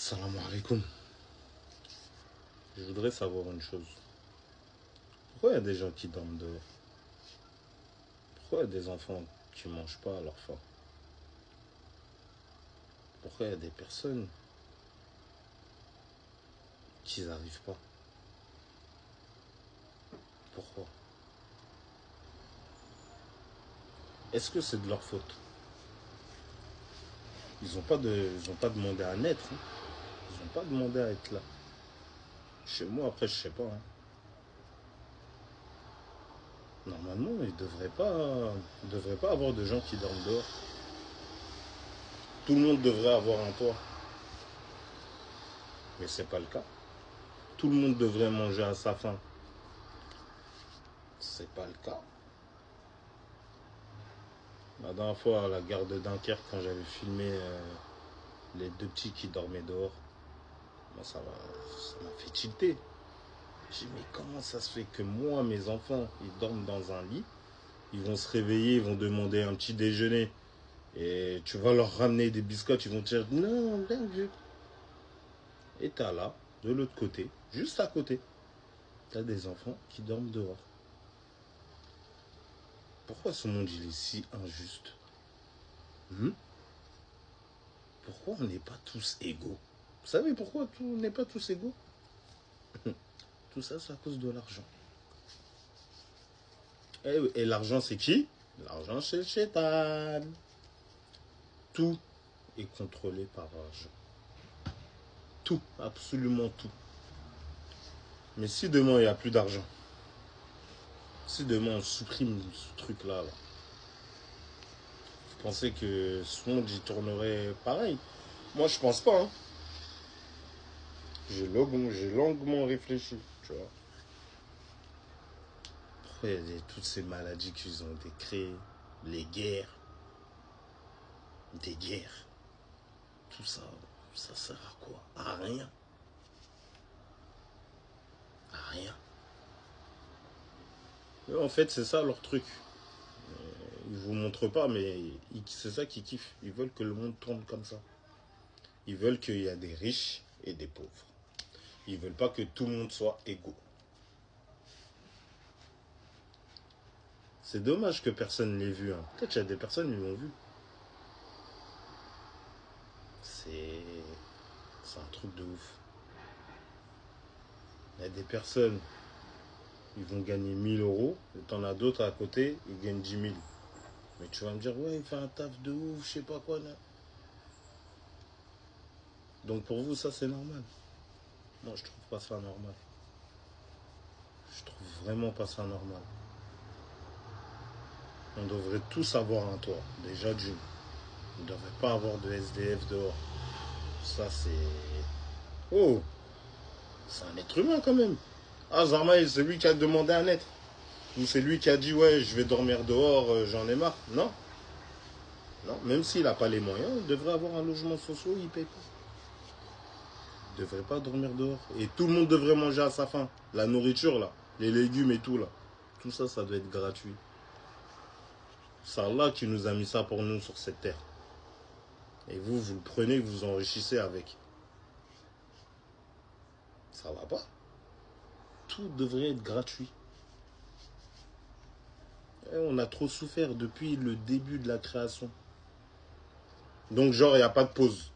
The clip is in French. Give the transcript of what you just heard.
Salam alaikum. Je voudrais savoir une chose. Pourquoi il y a des gens qui dorment dehors? Pourquoi il y a des enfants qui ne mangent pas à leur faim? Pourquoi il y a des personnes qui n'arrivent pas? Pourquoi? Est-ce que c'est de leur faute? Ils n'ont pas demandé à naître. Hein. Ils n'ont pas demandé à être là. Chez moi, après, je sais pas. Hein. Normalement, il ne devrait pas avoir de gens qui dorment dehors. Tout le monde devrait avoir un toit. Mais c'est pas le cas. Tout le monde devrait manger à sa faim. C'est pas le cas. La dernière fois, à la gare de Dunkerque, quand j'avais filmé les deux petits qui dormaient dehors, moi, ça m'a fait tilter. J'ai dit, mais comment ça se fait que moi, mes enfants, ils dorment dans un lit, ils vont se réveiller, ils vont demander un petit déjeuner, et tu vas leur ramener des biscottes, ils vont te dire, non, bien vu. Et t'as là, de l'autre côté, juste à côté, t'as des enfants qui dorment dehors. Pourquoi ce monde, il est si injuste? Pourquoi on n'est pas tous égaux? Vous savez pourquoi on n'est pas tous égaux? Tout ça, c'est à cause de l'argent. Et l'argent, c'est qui? L'argent, c'est le chétan. Tout est contrôlé par l'argent. Tout, absolument tout. Mais si demain, il n'y a plus d'argent, si demain, on supprime ce truc-là, vous pensez que ce monde, y tournerait pareil? Moi, je pense pas. Hein. J'ai longuement réfléchi, tu vois. Pourquoi il y a toutes ces maladies qu'ils ont été créées, les guerres, des guerres, tout ça, ça sert à quoi? À rien. À rien. Et en fait, c'est ça leur truc. Ils vous montrent pas, mais c'est ça qu'ils kiffent. Ils veulent que le monde tourne comme ça. Ils veulent qu'il y ait des riches et des pauvres. Ils veulent pas que tout le monde soit égaux. C'est dommage que personne l'ait vu. Hein. Peut-être qu'il y a des personnes qui l'ont vu. C'est un truc de ouf. Il y a des personnes, ils vont gagner 1000 euros, et t'en as d'autres à côté, ils gagnent 10 000. Mais tu vas me dire, ouais, il fait un taf de ouf, je sais pas quoi. Là. Donc pour vous, ça c'est normal. Moi, je trouve pas ça normal. Je trouve vraiment pas ça normal. On devrait tous avoir un toit, déjà d'une. On ne devrait pas avoir de SDF dehors. Ça c'est... Oh, c'est un être humain quand même. Ah, Zarmaï, c'est lui qui a demandé à naître. Ou c'est lui qui a dit, ouais, je vais dormir dehors, j'en ai marre. Non. Non, même s'il n'a pas les moyens, il devrait avoir un logement social, il paye pas. Il ne devrait pas dormir dehors. Et tout le monde devrait manger à sa faim. La nourriture, là, les légumes et tout, là. Tout ça, ça doit être gratuit. C'est Allah qui nous a mis ça pour nous sur cette terre. Et vous, vous le prenez, vous enrichissez avec. Ça va pas. Tout devrait être gratuit. Et on a trop souffert depuis le début de la création. Donc, genre, il n'y a pas de pause.